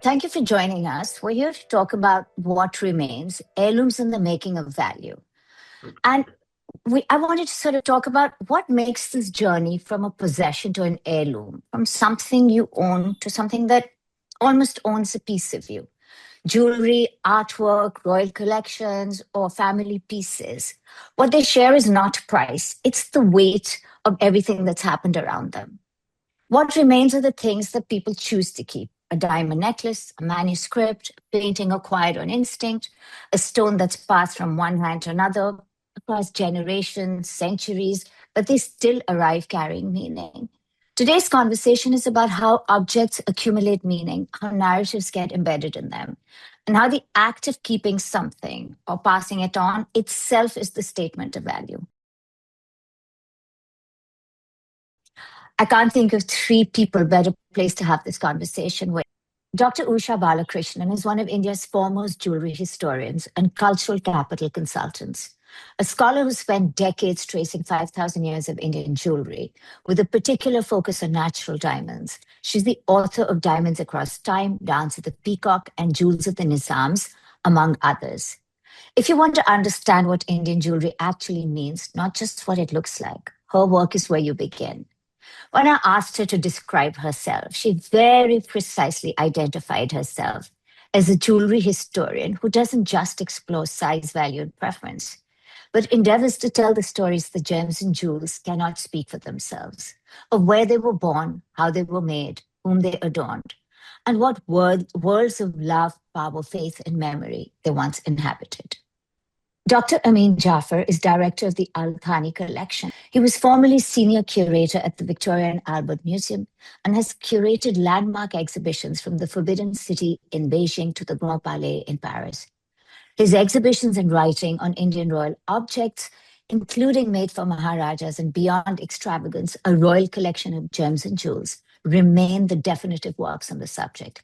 Thank you for joining us. We're here to talk about what remains, heirlooms in the making of value. And I wanted to sort of talk about what makes this journey from a possession to an heirloom, from something you own to something that almost owns a piece of you. Jewelry, artwork, royal collections, or family pieces. What they share is not price, it's the weight of everything that's happened around them. What remains are the things that people choose to keep: a diamond necklace, a manuscript, a painting acquired on instinct, a stone that's passed from one hand to another across generations, centuries, but they still arrive carrying meaning. Today's conversation is about how objects accumulate meaning, how narratives get embedded in them, and how the act of keeping something or passing it on itself is the statement of value. I can't think of three people better placed to have this conversation with. Dr. Usha Balakrishnan is one of India's foremost jewelry historians and cultural capital consultants, a scholar who spent decades tracing 5,000 years of Indian jewelry with a particular focus on natural diamonds. She's the author of Diamonds Across Time, Dance of the Peacock, and Jewels of the Nizams, among others. If you want to understand what Indian jewelry actually means, not just what it looks like, her work is where you begin. When I asked her to describe herself, she very precisely identified herself as a jewelry historian who doesn't just explore size, value, and preference, but endeavors to tell the stories the gems and jewels cannot speak for themselves, of where they were born, how they were made, whom they adorned, and what worlds of love, power, faith, and memory they once inhabited. Dr. Amin Jaffer is director of the Thani Collection. He was formerly senior curator at the Victoria and Albert Museum and has curated landmark exhibitions from the Forbidden City in Beijing to the Grand Palais in Paris. His exhibitions and writing on Indian royal objects, including made for Maharajas and beyond extravagance, a royal collection of gems and jewels, remain the definitive works on the subject.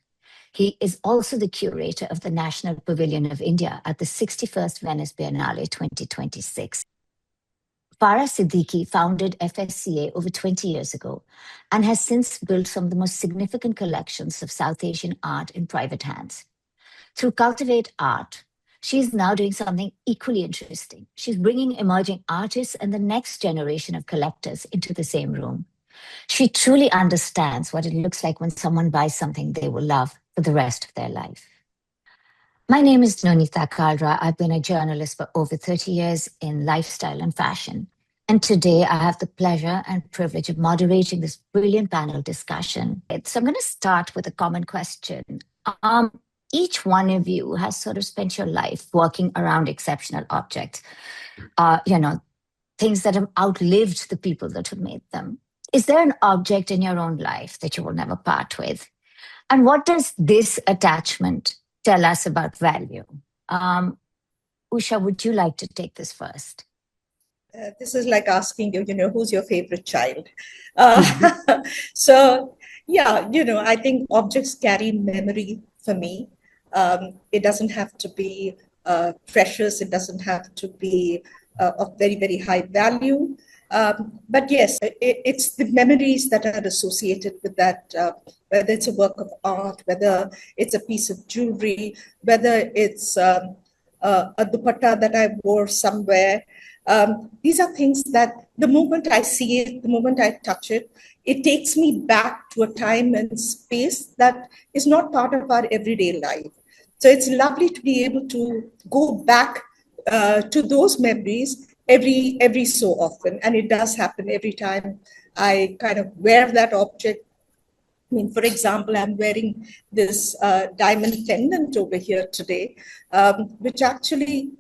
He is also the curator of the National Pavilion of India at the 61st Venice Biennale 2026. Farah Siddiqui founded FSCA over 20 years ago and has since built some of the most significant collections of South Asian art in private hands. Through Cultivate Art, she's now doing something equally interesting. She's bringing emerging artists and the next generation of collectors into the same room. She truly understands what it looks like when someone buys something they will love for the rest of their life. My name is Nonita Kalra. I've been a journalist for over 30 years in lifestyle and fashion. And today I have the pleasure and privilege of moderating this brilliant panel discussion. So I'm going to start with a common question. Each one of you has sort of spent your life working around exceptional objects, things that have outlived the people that have made them. Is there an object in your own life that you will never part with? And what does this attachment tell us about value? Usha, would you like to take this first? This is like asking you, who's your favorite child? So, yeah, I think objects carry memory for me. It doesn't have to be precious. It doesn't have to be of very, very high value. But yes, it's the memories that are associated with that, whether it's a work of art, whether it's a piece of jewelry, whether it's a dupatta that I wore somewhere. These are things that the moment I see it, the moment I touch it, it takes me back to a time and space that is not part of our everyday life. So it's lovely to be able to go back to those memories every so often. And it does happen every time I kind of wear that object. I mean, for example, I'm wearing this diamond pendant over here today, which actually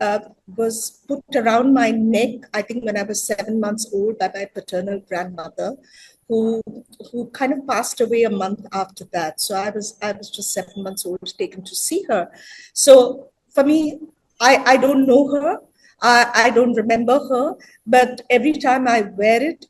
was put around my neck, I think when I was 7 months old, by my paternal grandmother, who kind of passed away a month after that. So I was just 7 months old, taken to see her. So for me, I don't know her. I don't remember her, but every time I wear it,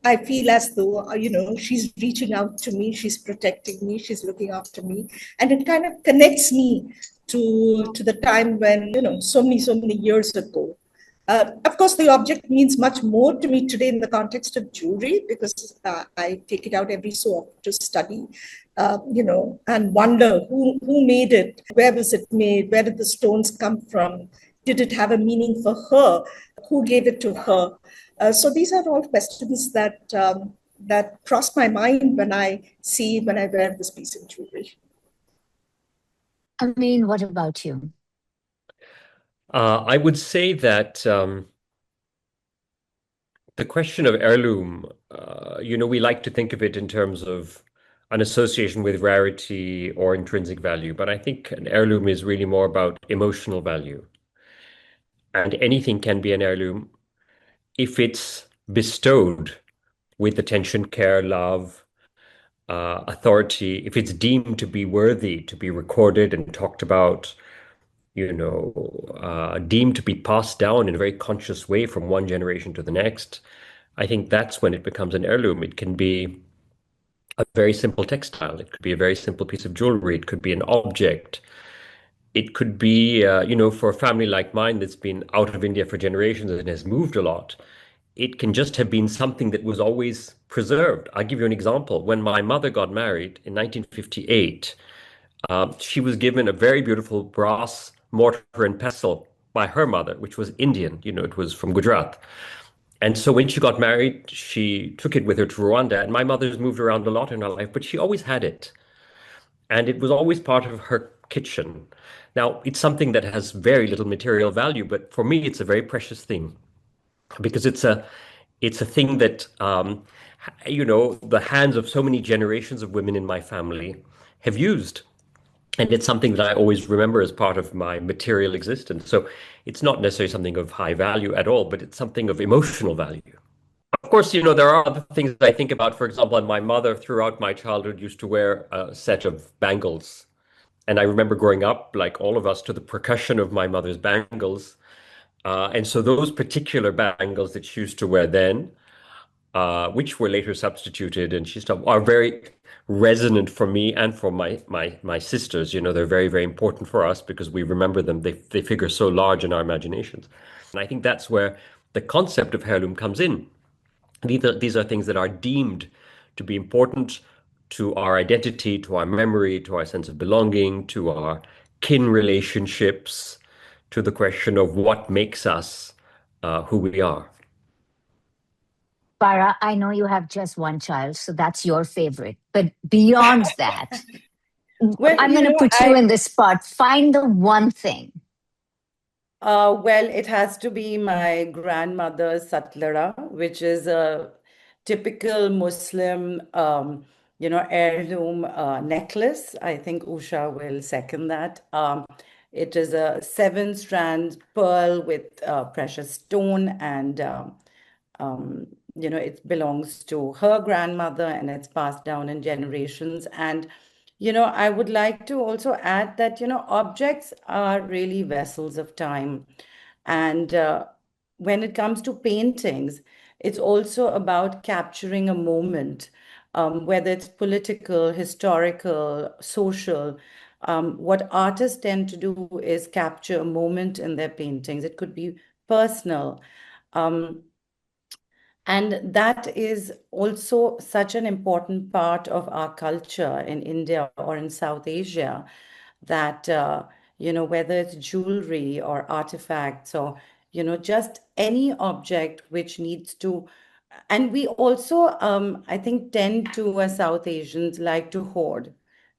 I feel as though, she's reaching out to me, she's protecting me, she's looking after me. And it kind of connects me to the time when, so many years ago. Of course, the object means much more to me today in the context of jewelry because I take it out every so often to study, and wonder who made it, where was it made, where did the stones come from, did it have a meaning for her, who gave it to her. So these are all questions that cross my mind when I wear this piece of jewelry. Amin, what about you? I would say that the question of heirloom, we like to think of it in terms of an association with rarity or intrinsic value, but I think an heirloom is really more about emotional value. And anything can be an heirloom if it's bestowed with attention, care, love, authority, if it's deemed to be worthy to be recorded and talked about, deemed to be passed down in a very conscious way from one generation to the next. I think that's when it becomes an heirloom. It can be a very simple textile. It could be a very simple piece of jewelry. It could be an object. It could be, for a family like mine that's been out of India for generations and has moved a lot, it can just have been something that was always preserved. I'll give you an example. When my mother got married in 1958, she was given a very beautiful brass mortar and pestle by her mother, which was Indian. It was from Gujarat. And so when she got married, she took it with her to Rwanda. And my mother's moved around a lot in her life, but she always had it. And it was always part of her kitchen. Now, it's something that has very little material value, but for me, it's a very precious thing because it's a thing that, the hands of so many generations of women in my family have used. And it's something that I always remember as part of my material existence. So it's not necessarily something of high value at all, but it's something of emotional value. Of course, there are other things that I think about. For example, my mother throughout my childhood used to wear a set of bangles. And I remember growing up, like all of us, to the percussion of my mother's bangles. And so those particular bangles that she used to wear then, which were later substituted and she stopped, are very resonant for me and for my sisters. They're very, very important for us because we remember them. They figure so large in our imaginations. And I think that's where the concept of heirloom comes in. These are things that are deemed to be important to our identity, to our memory, to our sense of belonging, to our kin relationships, to the question of what makes us who we are. Farah, I know you have just one child, so that's your favorite. But beyond that, Well, I'm going to put you in this spot. Find the one thing. Well, it has to be my grandmother's satlara, which is a typical Muslim, heirloom necklace. I think Usha will second that. It is a 7-strand pearl with precious stone, and it belongs to her grandmother, and it's passed down in generations. And I would like to also add that, objects are really vessels of time. And when it comes to paintings, it's also about capturing a moment, whether it's political, historical, social. What artists tend to do is capture a moment in their paintings. It could be personal. And that is also such an important part of our culture in India or in South Asia that, whether it's jewelry or artifacts or, just any object which needs to. And we also, I think, tend to, as South Asians, like to hoard,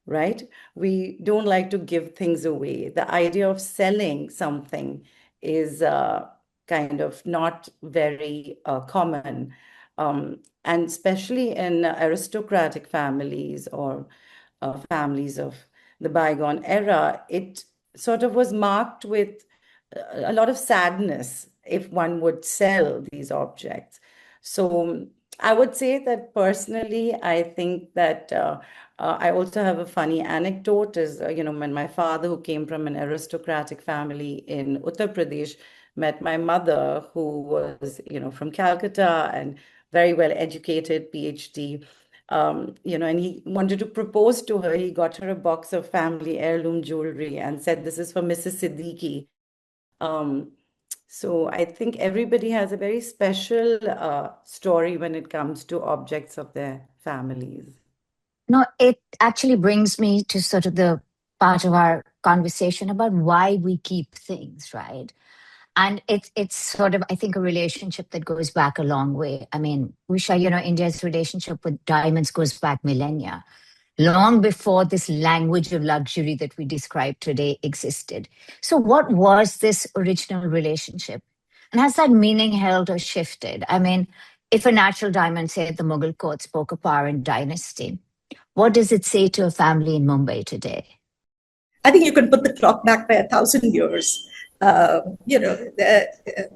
right? We don't like to give things away. The idea of selling something is kind of not very common. And especially in aristocratic families or families of the bygone era, it sort of was marked with a lot of sadness if one would sell these objects. So I would say that personally, I think that I also have a funny anecdote is, when my father, who came from an aristocratic family in Uttar Pradesh, met my mother, who was, from Calcutta and very well educated, PhD. And he wanted to propose to her. He got her a box of family heirloom jewelry and said, "This is for Mrs. Siddiqui." So I think everybody has a very special story when it comes to objects of their families. No, it actually brings me to sort of the part of our conversation about why we keep things, right? And it's sort of, I think, a relationship that goes back a long way. I mean, Usha, India's relationship with diamonds goes back millennia, long before this language of luxury that we describe today existed. So, what was this original relationship? And has that meaning held or shifted? I mean, if a natural diamond, say at the Mughal court, spoke of power and dynasty, what does it say to a family in Mumbai today? I think you can put the clock back by 1,000 years. From the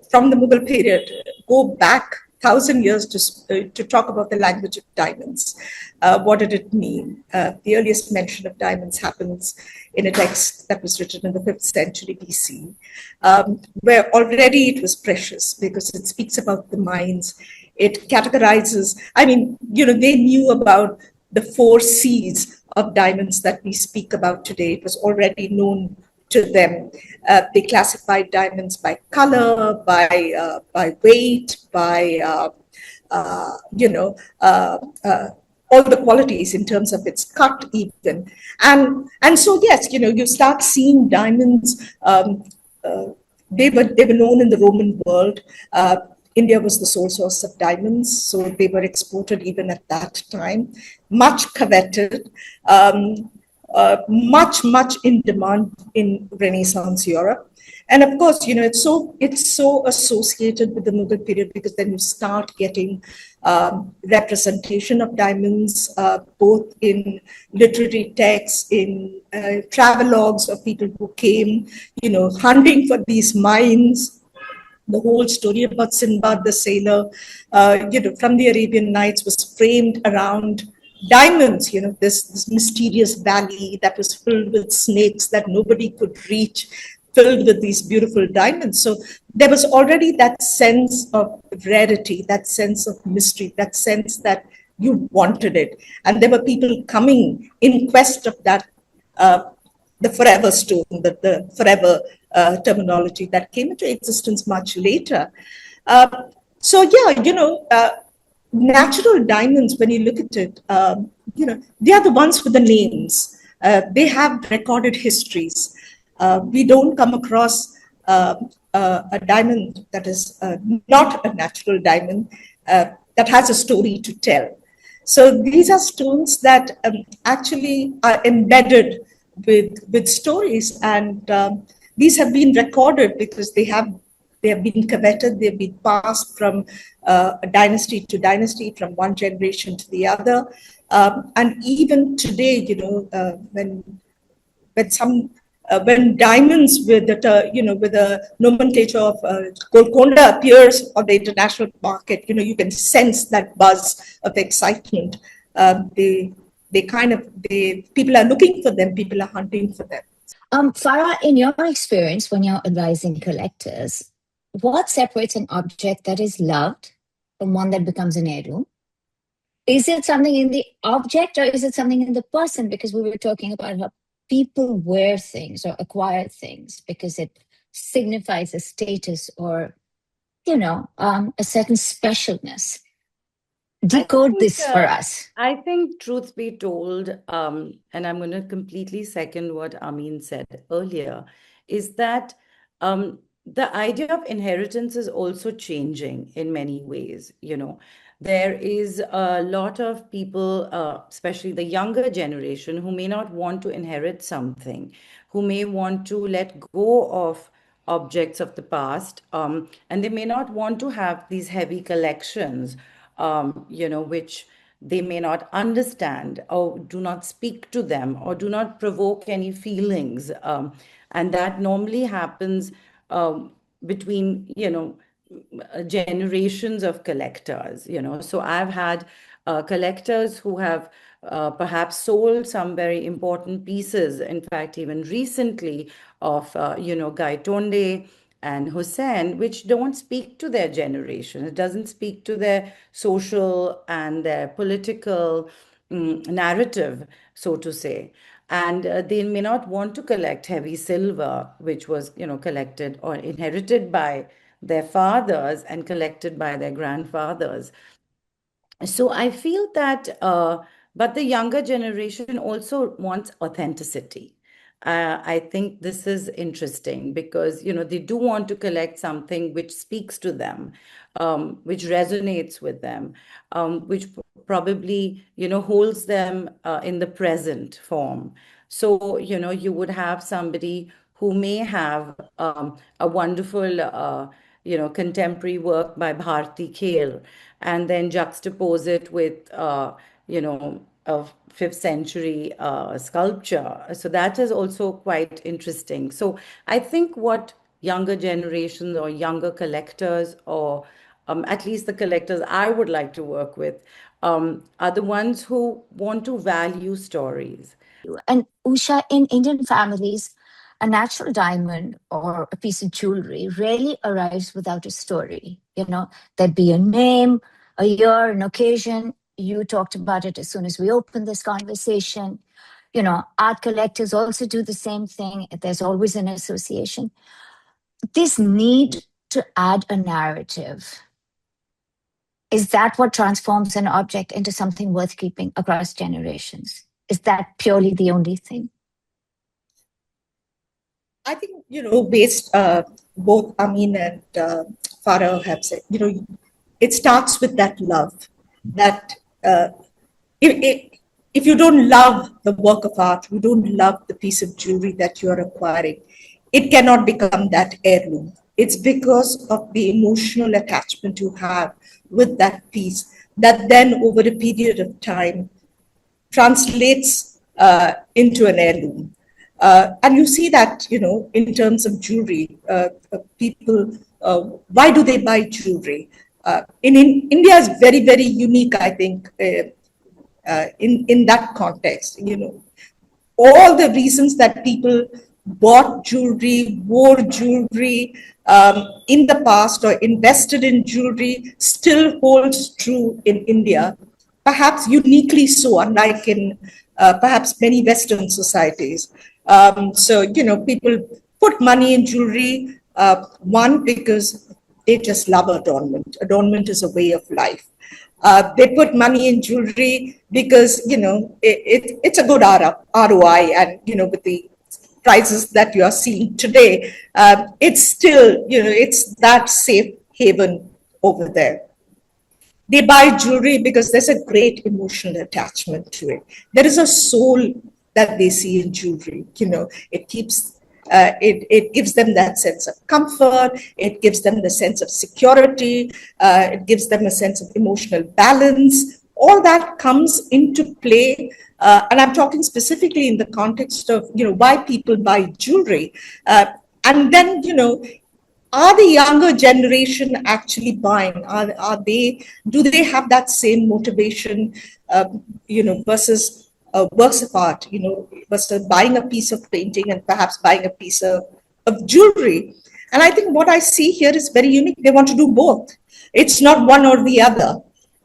Mughal period, go back 1,000 years to talk about the language of diamonds. What did it mean? The earliest mention of diamonds happens in a text that was written in the 5th century BC, where already it was precious because it speaks about the mines. It categorizes, they knew about the 4 C's of diamonds that we speak about today. It was already known to them. They classified diamonds by color, by weight, by all the qualities in terms of its cut, even. And so yes, you start seeing diamonds. They were known in the Roman world. India was the sole source of diamonds, so they were exported even at that time. Much coveted, much in demand in Renaissance Europe. And of course, it's so associated with the Mughal period because then you start getting representation of diamonds, both in literary texts, in travelogues of people who came, hunting for these mines. The whole story about Sinbad the sailor, from the Arabian Nights was framed around diamonds, this mysterious valley that was filled with snakes that nobody could reach, filled with these beautiful diamonds. So there was already that sense of rarity, that sense of mystery, that sense that you wanted it. And there were people coming in quest of that, the forever stone, the forever terminology that came into existence much later. Natural diamonds, when you look at it, they are the ones with the names. They have recorded histories. We don't come across a diamond that is not a natural diamond that has a story to tell. So these are stones that actually are embedded with stories, and these have been recorded because they have been coveted, they've been passed from dynasty to dynasty, from one generation to the other. And even today, when diamonds with a nomenclature of Golconda appears on the international market, you can sense that buzz of excitement. People are looking for them, people are hunting for them. Farah, in your experience, when you're advising collectors, what separates an object that is loved from one that becomes an heirloom? Is it something in the object or is it something in the person? Because we were talking about how people wear things or acquire things because it signifies a status or, a certain specialness. Decode this for us. I think, truth be told, and I'm going to completely second what Amin said earlier, is that the idea of inheritance is also changing in many ways. There is a lot of people, especially the younger generation, who may not want to inherit something, who may want to let go of objects of the past, and they may not want to have these heavy collections, which they may not understand or do not speak to them or do not provoke any feelings. And that normally happens between, generations of collectors. So I've had collectors who have perhaps sold some very important pieces, in fact, even recently, of, Gaitonde and Hussein, which don't speak to their generation. It doesn't speak to their social and their political narrative, so to say. And they may not want to collect heavy silver, which was, collected or inherited by their fathers and collected by their grandfathers. So I feel that, but the younger generation also wants authenticity. I think this is interesting because, they do want to collect something which speaks to them, which resonates with them, which probably, holds them in the present form. So, you would have somebody who may have a wonderful, contemporary work by Bharti Khel, and then juxtapose it with, a fifth century sculpture. So that is also quite interesting. So I think what younger generations or younger collectors, or at least the collectors I would like to work with, are the ones who want to value stories. And Usha, in Indian families, a natural diamond or a piece of jewelry rarely arrives without a story. There'd be a name, a year, an occasion. You talked about it as soon as we opened this conversation. Art collectors also do the same thing. There's always an association. This need to add a narrative, is that what transforms an object into something worth keeping across generations? Is that purely the only thing? I think, based both Amin and Farah have said, it starts with that love. That if you don't love the work of art, you don't love the piece of jewelry that you're acquiring, it cannot become that heirloom. It's because of the emotional attachment you have with that piece that then over a period of time translates into an heirloom. And you see that, in terms of jewelry, people, why do they buy jewelry? In India is very, very unique, I think, in that context. All the reasons that people bought jewelry, wore jewelry in the past or invested in jewelry still holds true in India, perhaps uniquely so, unlike in perhaps many Western societies. So, people put money in jewelry, one, because they just love adornment. Adornment is a way of life. They put money in jewelry because, it's a good ROI, and, with the prices that you are seeing today, it's still, it's that safe haven over there. They buy jewelry because there's a great emotional attachment to it. There is a soul that they see in jewelry. It keeps, it gives them that sense of comfort. It gives them the sense of security. It gives them a sense of emotional balance. All that comes into play. And I'm talking specifically in the context of, why people buy jewelry. And then, are the younger generation actually buying? Do they have that same motivation, versus works of art, versus buying a piece of painting and perhaps buying a piece of jewelry? And I think what I see here is very unique. They want to do both. It's not one or the other.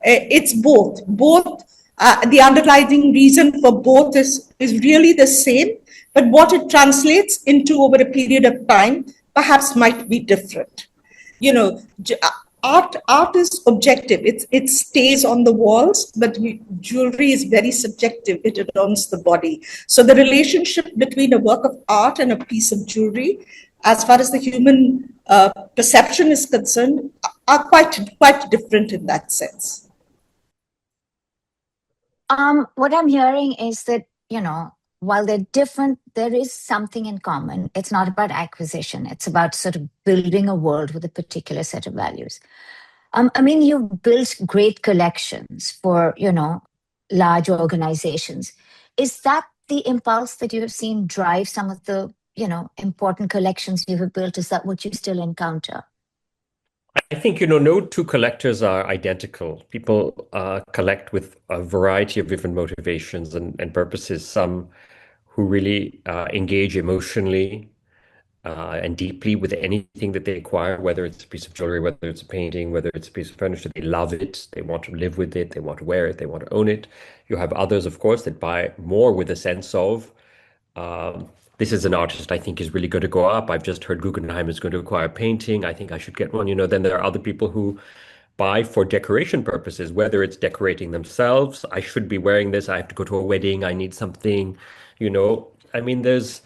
It's both. The underlying reason for both is really the same, but what it translates into over a period of time perhaps might be different. Art is objective. It stays on the walls, but jewelry is very subjective. It adorns the body. So the relationship between a work of art and a piece of jewelry, as far as the human perception is concerned, are quite different in that sense. What I'm hearing is that, while they're different, there is something in common. It's not about acquisition. It's about sort of building a world with a particular set of values. You've built great collections for, large organizations. Is that the impulse that you have seen drive some of the, important collections you have built? Is that what you still encounter? I think, no two collectors are identical. People collect with a variety of different motivations and purposes. Some who really engage emotionally and deeply with anything that they acquire, whether it's a piece of jewelry, whether it's a painting, whether it's a piece of furniture. They love it. They want to live with it. They want to wear it. They want to own it. You have others, of course, that buy more with a sense of This is an artist I think is really going to go up. I've just heard Guggenheim is going to acquire a painting. I think I should get one. Then there are other people who buy for decoration purposes, whether it's decorating themselves. I should be wearing this. I have to go to a wedding. I need something, I mean, there's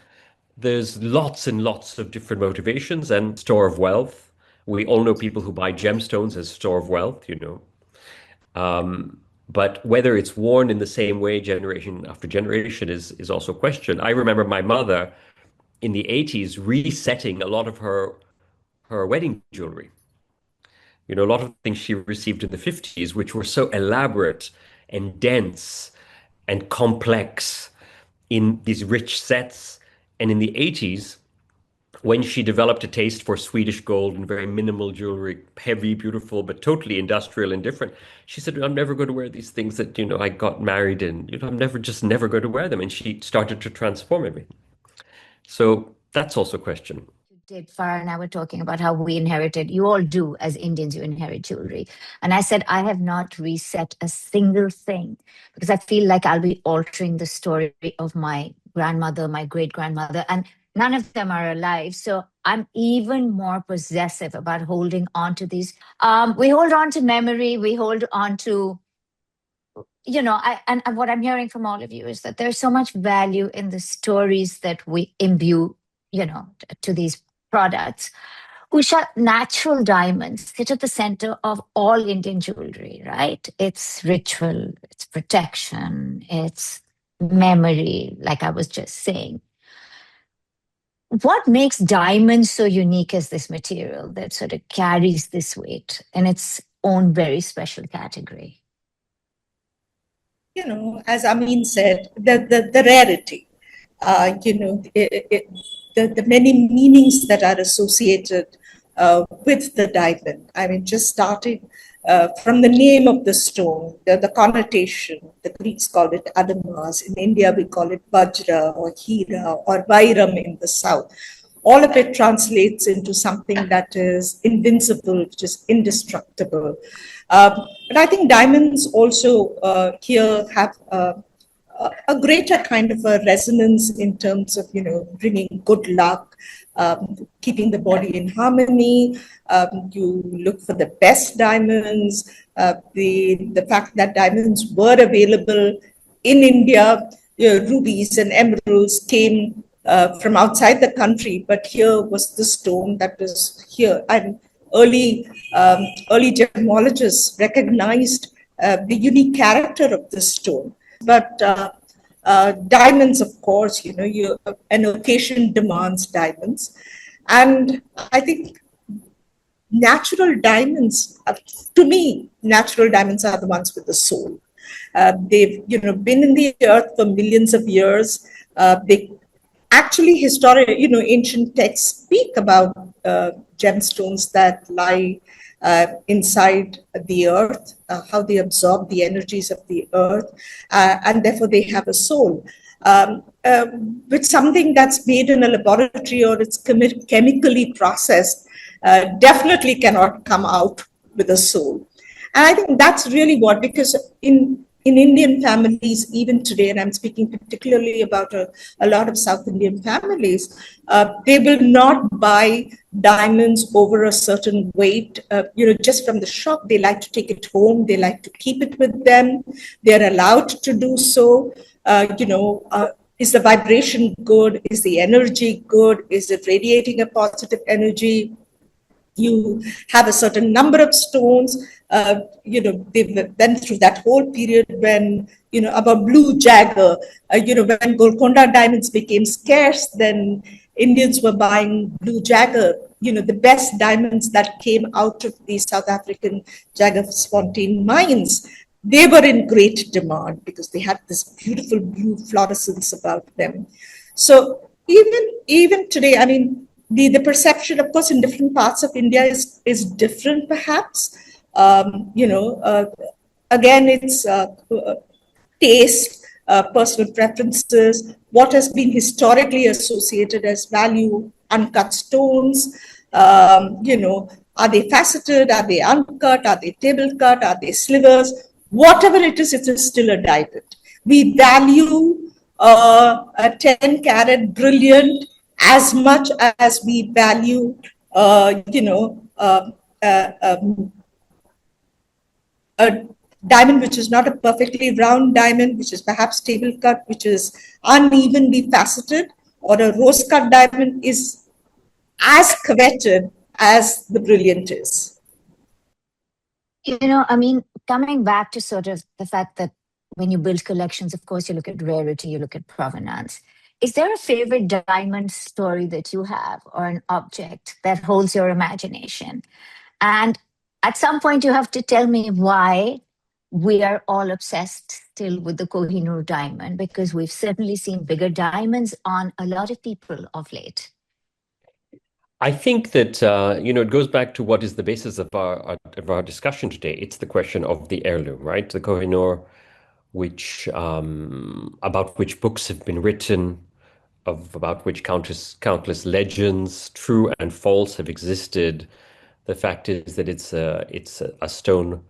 lots and lots of different motivations and store of wealth. We all know people who buy gemstones as store of wealth. But whether it's worn in the same way generation after generation is also a question. I remember my mother in the 80s resetting a lot of her wedding jewelry. A lot of things she received in the 50s, which were so elaborate and dense and complex in these rich sets. And in the 80s, when she developed a taste for Swedish gold and very minimal jewelry, heavy, beautiful, but totally industrial and different, she said, I'm never going to wear these things that, I got married in. I'm never going to wear them. And she started to transform everything. So that's also a question. Farah and I were talking about how we inherited, you all do as Indians, you inherit jewelry. And I said, I have not reset a single thing because I feel like I'll be altering the story of my grandmother, my great grandmother, and none of them are alive. So I'm even more possessive about holding on to these. We hold on to memory, we hold on to, and what I'm hearing from all of you is that there's so much value in the stories that we imbue, to these products. Usha, natural diamonds sit at the center of all Indian jewelry, right? It's ritual, it's protection, it's memory, like I was just saying. What makes diamonds so unique as this material that sort of carries this weight in its own very special category? As Amin said, the rarity, the many meanings that are associated with the diamond. I mean, just starting from the name of the stone, the connotation, the Greeks call it adamas. In India, we call it vajra or hira or vairam in the south. All of it translates into something that is invincible, which is indestructible. But I think diamonds also here have a greater kind of a resonance in terms of, bringing good luck, keeping the body in harmony. You look for the best diamonds. The fact that diamonds were available in India, rubies and emeralds came from outside the country, but here was the stone that was here. And early gemologists recognized the unique character of the stone. But diamonds, of course, an occasion demands diamonds. And I think natural diamonds, to me, natural diamonds are the ones with the soul. They've, been in the earth for millions of years. They actually, ancient texts speak about gemstones that lie inside the earth, how they absorb the energies of the earth, and therefore they have a soul. With something that's made in a laboratory or it's chemically processed, definitely cannot come out with a soul. And I think that's really because in Indian families, even today, and I'm speaking particularly about a lot of South Indian families, they will not buy diamonds over a certain weight, just from the shop. They like to take it home. They like to keep it with them. They're allowed to do so. Is the vibration good? Is the energy good? Is it radiating a positive energy? You have a certain number of stones. They've been through that whole period when, about blue jagger, when Golconda diamonds became scarce, then Indians were buying blue jagger, the best diamonds that came out of the South African Jagersfontein mines. They were in great demand because they had this beautiful blue fluorescence about them. So even today, I mean, the perception, of course, in different parts of India is different, perhaps. Again, it's taste, personal preferences, what has been historically associated as value, uncut stones. Are they faceted? Are they uncut? Are they table cut? Are they slivers? Whatever it is still a diamond. We value a 10 carat brilliant as much as we value, a diamond which is not a perfectly round diamond, which is perhaps table cut, which is unevenly faceted, or a rose cut diamond is as coveted as the brilliant is. I mean, coming back to sort of the fact that when you build collections, of course, you look at rarity, you look at provenance. Is there a favorite diamond story that you have or an object that holds your imagination? And at some point, you have to tell me why we are all obsessed still with the Kohinoor diamond, because we've certainly seen bigger diamonds on a lot of people of late. I think that it goes back to what is the basis of our discussion today. It's the question of the heirloom, right? The Kohinoor, which about which books have been written, about which countless legends, true and false, have existed. The fact is that it's a stone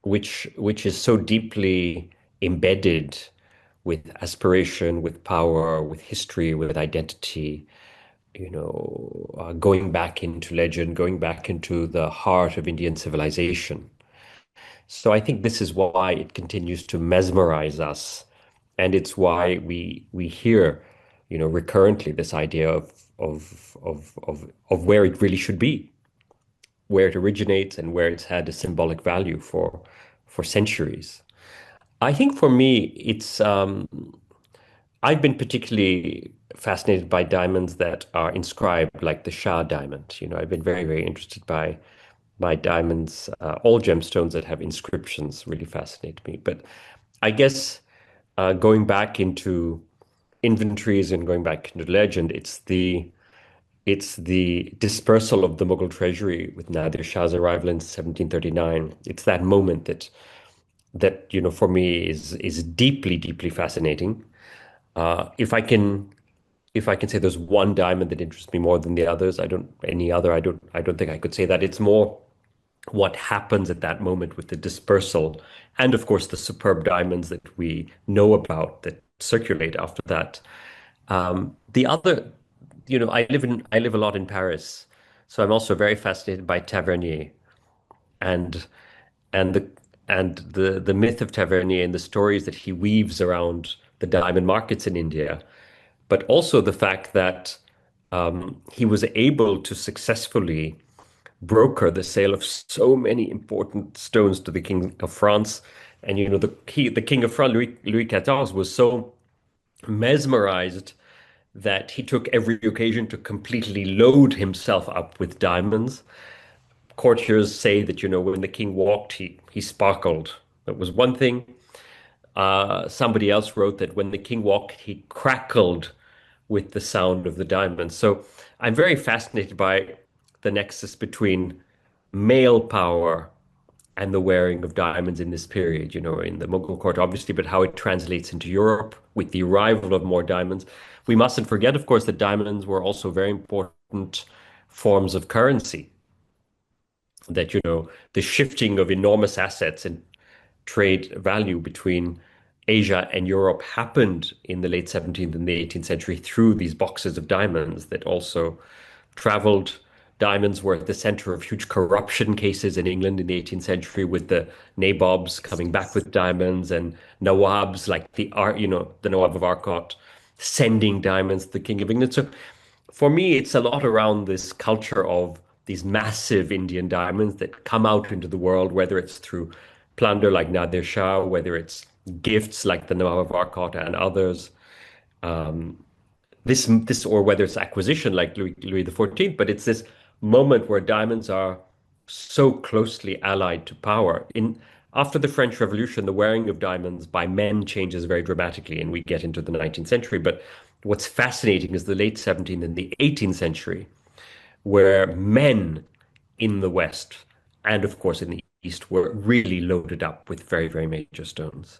which is so deeply embedded with aspiration, with power, with history, with identity, going back into legend, going back into the heart of Indian civilization. So I think this is why it continues to mesmerize us, and it's why we hear, recurrently this idea of where it really should be, where it originates, and where it's had a symbolic value for centuries. I think for me, it's I've been particularly fascinated by diamonds that are inscribed, like the Shah diamond. I've been very, very interested by diamonds. All gemstones that have inscriptions really fascinate me. But I guess going back into inventories and going back into legend, it's the dispersal of the Mughal treasury with Nadir Shah's arrival in 1739. It's that moment that for me is deeply, deeply fascinating. If I can say there's one diamond that interests me more than the others, I don't think I could say that. It's more what happens at that moment with the dispersal, and of course the superb diamonds that we know about that circulate after that. The other, I live a lot in Paris, so I'm also very fascinated by Tavernier and and the the myth of Tavernier and the stories that he weaves around the diamond markets in India, but also the fact that he was able to successfully broker the sale of so many important stones to the King of France. And the King of France, Louis XIV, was so mesmerized that he took every occasion to completely load himself up with diamonds. Courtiers say that when the king walked, he sparkled. That was one thing. Somebody else wrote that when the king walked, he crackled with the sound of the diamonds. So I'm very fascinated by the nexus between male power and the wearing of diamonds in this period, in the Mughal court, obviously, but how it translates into Europe with the arrival of more diamonds. We mustn't forget, of course, that diamonds were also very important forms of currency. That, the shifting of enormous assets and trade value between Asia and Europe happened in the late 17th and the 18th century through these boxes of diamonds that also traveled. Diamonds were at the center of huge corruption cases in England in the 18th century, with the nabobs coming back with diamonds, and nawabs like the Nawab of Arcot sending diamonds to the King of England. So for me, it's a lot around this culture of these massive Indian diamonds that come out into the world, whether it's through plunder like Nadir Shah, whether it's gifts like the Nawab of Arcot and others, this or whether it's acquisition like Louis XIV. But it's this moment where diamonds are so closely allied to power. After the French Revolution, the wearing of diamonds by men changes very dramatically, and we get into the 19th century. But what's fascinating is the late 17th and the 18th century, where men in the West and, of course, in the East were really loaded up with very, very major stones.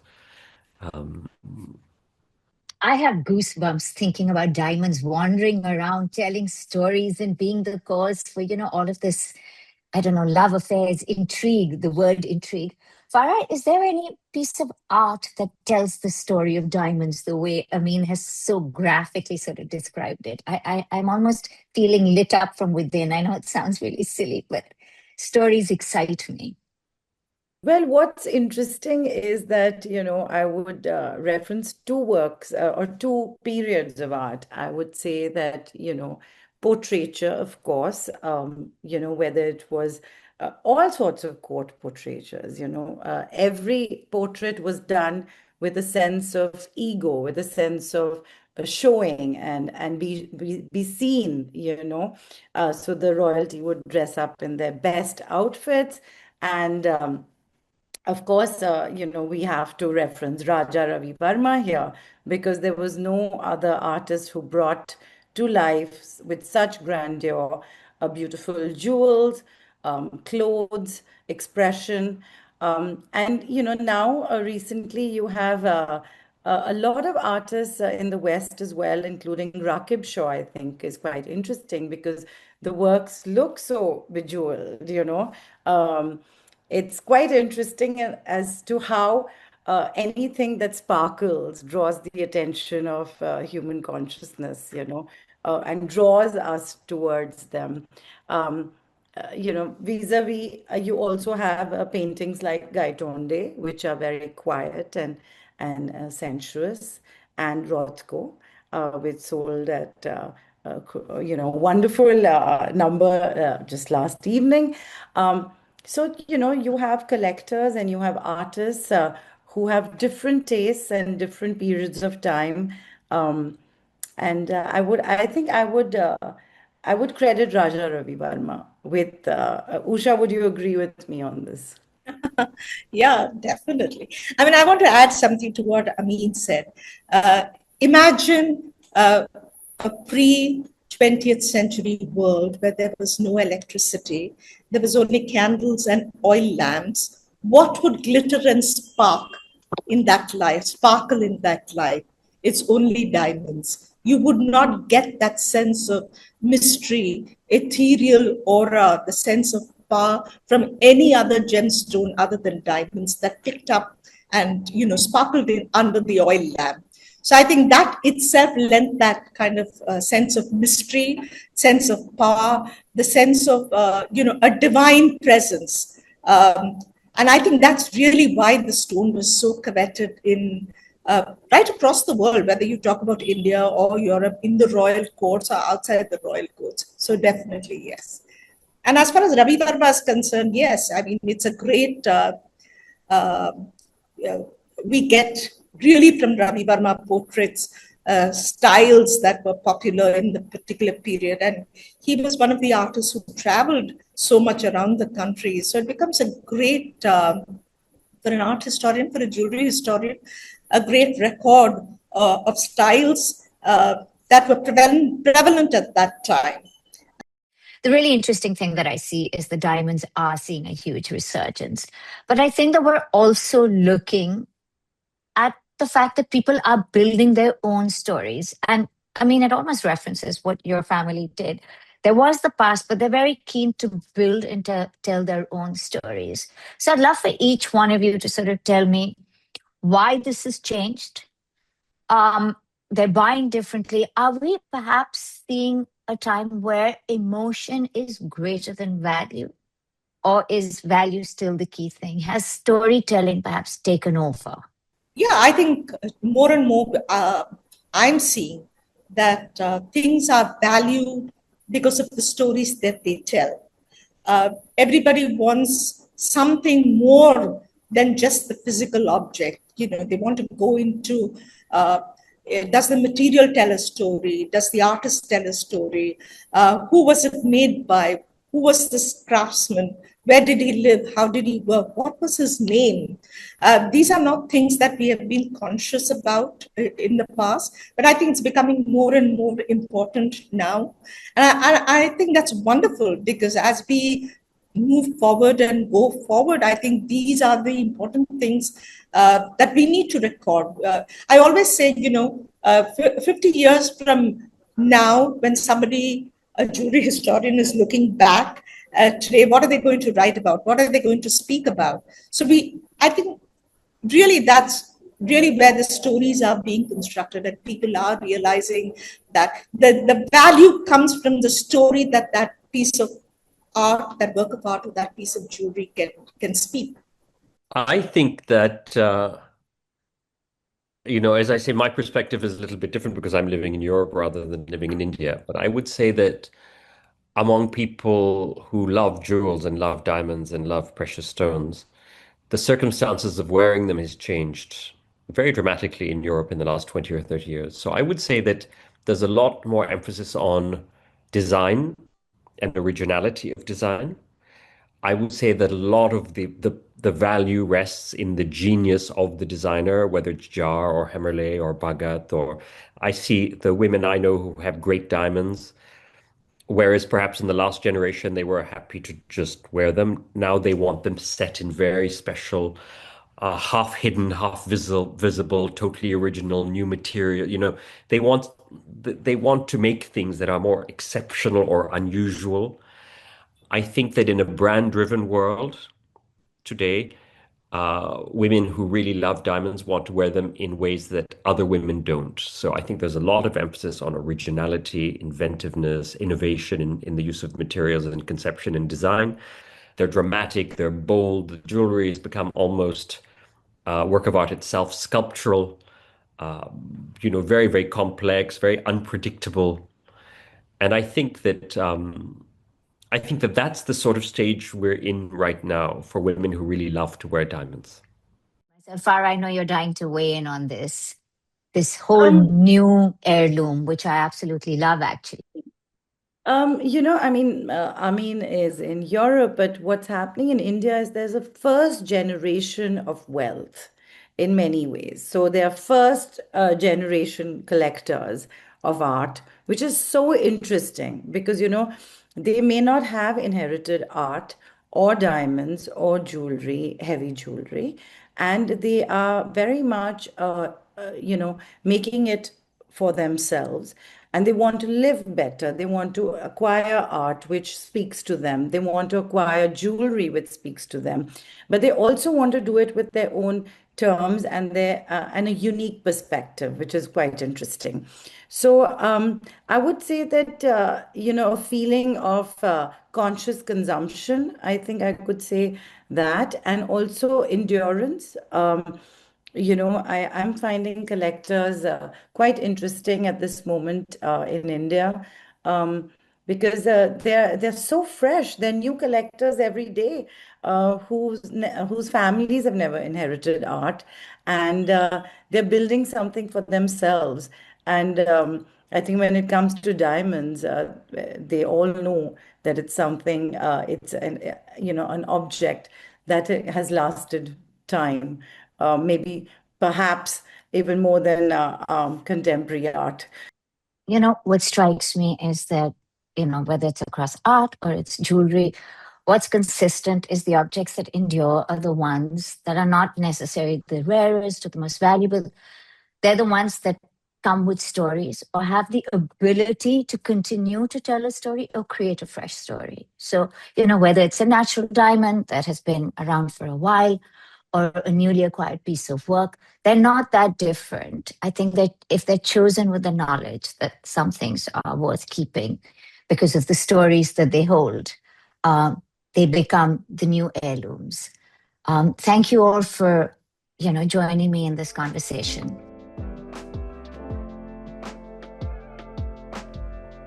I have goosebumps thinking about diamonds wandering around, telling stories, and being the cause for, all of this I don't know, love affairs, intrigue, the word intrigue. Farah, is there any piece of art that tells the story of diamonds the way Amin has so graphically sort of described it? I'm almost feeling lit up from within. I know it sounds really silly, but stories excite me. Well, what's interesting is that, I would reference two works or two periods of art. I would say that, portraiture, of course, whether it was all sorts of court portraitures, every portrait was done with a sense of ego, with a sense of showing and be seen, so the royalty would dress up in their best outfits and of course, we have to reference Raja Ravi Verma here because there was no other artist who brought to life with such grandeur beautiful jewels, clothes, expression. And, now recently you have a lot of artists in the West as well, including Rakib Shaw, I think, is quite interesting because the works look so bejeweled, it's quite interesting as to how anything that sparkles draws the attention of human consciousness, and draws us towards them. Vis-a-vis, you also have paintings like Gaitonde, which are very quiet and sensuous, and Rothko, which sold at wonderful number just last evening. So, you have collectors and you have artists who have different tastes and different periods of time. And I would credit Raja Ravi Verma with, Usha, would you agree with me on this? Yeah, definitely. I mean, I want to add something to what Amin said. Imagine a pre 20th century world where there was no electricity, there was only candles and oil lamps. What would glitter and in that light, sparkle in that light? It's only diamonds. You would not get that sense of mystery, ethereal aura, the sense of power from any other gemstone other than diamonds that picked up and sparkled in under the oil lamp. So I think that itself lent that kind of sense of mystery, sense of power, the sense of a divine presence. And I think that's really why the stone was so coveted in right across the world, whether you talk about India or Europe, in the royal courts or outside the royal courts. So definitely yes. And as far as Ravi Verma is concerned, yes, I mean, it's a great, uh, we get really from Ravi Verma portraits, styles that were popular in the particular period. And he was one of the artists who traveled so much around the country. So it becomes a great, for an art historian, for a jewelry historian, a great record of styles that were prevalent at that time. The really interesting thing that I see is the diamonds are seeing a huge resurgence. But I think that we're also looking at the fact that people are building their own stories. And I mean, it almost references what your family did. There was the past, but they're very keen to build and to tell their own stories. So I'd love for each one of you to sort of tell me why this has changed. They're buying differently. Are we perhaps seeing a time where emotion is greater than value? Or is value still the key thing? Has storytelling perhaps taken over? Yeah, I think more and more I'm seeing that things are valued because of the stories that they tell. Everybody wants something more than just the physical object. They want to go into does the material tell a story? Does the artist tell a story? Who was it made by? Who was this craftsman? Where did he live? How did he work? What was his name? These are not things that we have been conscious about in the past, but I think it's becoming more and more important now. And I think that's wonderful because as we move forward and go forward, I think these are the important things that we need to record. I always say, 50 years from now, when a jewelry historian is looking back today? What are they going to write about? What are they going to speak about? So I think really that's really where the stories are being constructed, and people are realizing that the value comes from the story that that piece of art, that work of art, or that piece of jewelry can speak. I think that, as I say, my perspective is a little bit different because I'm living in Europe rather than living in India. But I would say that among people who love jewels and love diamonds and love precious stones, the circumstances of wearing them has changed very dramatically in Europe in the last 20 or 30 years. So I would say that there's a lot more emphasis on design and originality of design. I would say that a lot of the value rests in the genius of the designer, whether it's Jar or Hemerle or Bhagat, or I see the women I know who have great diamonds, whereas perhaps in the last generation they were happy to just wear them. Now they want them set in very special, half hidden, half visible, totally original, new material. They want they want to make things that are more exceptional or unusual. I think that in a brand-driven world today, women who really love diamonds want to wear them in ways that other women don't. So I think there's a lot of emphasis on originality, inventiveness, innovation in the use of materials and conception and design. They're dramatic, they're bold. The jewelry has become almost work of art itself, sculptural, very, very complex, very unpredictable. And I think that that's the sort of stage we're in right now for women who really love to wear diamonds. So Farah, I know you're dying to weigh in on this whole Um, new heirloom, which I absolutely love, actually. Amin is in Europe, but what's happening in India is there's a first generation of wealth in many ways. So they are first generation collectors of art, which is so interesting because, they may not have inherited art or diamonds or jewelry, heavy jewelry, and they are very much, making it for themselves, and they want to live better. They want to acquire art which speaks to them. They want to acquire jewelry which speaks to them, but they also want to do it with their own terms and their and a unique perspective, which is quite interesting. So I would say that a feeling of conscious consumption. I think I could say that, and also endurance. I'm finding collectors quite interesting at this moment in India, because they're so fresh. They're new collectors every day, whose families have never inherited art, and they're building something for themselves. And I think when it comes to diamonds, they all know that it's something. It's an object that has lasted time, maybe perhaps even more than contemporary art. What strikes me is that, whether it's across art or it's jewelry, what's consistent is the objects that endure are the ones that are not necessarily the rarest or the most valuable. They're the ones that come with stories or have the ability to continue to tell a story or create a fresh story. So, whether it's a natural diamond that has been around for a while or a newly acquired piece of work, they're not that different. I think that if they're chosen with the knowledge that some things are worth keeping because of the stories that they hold, they become the new heirlooms. Thank you all for, joining me in this conversation.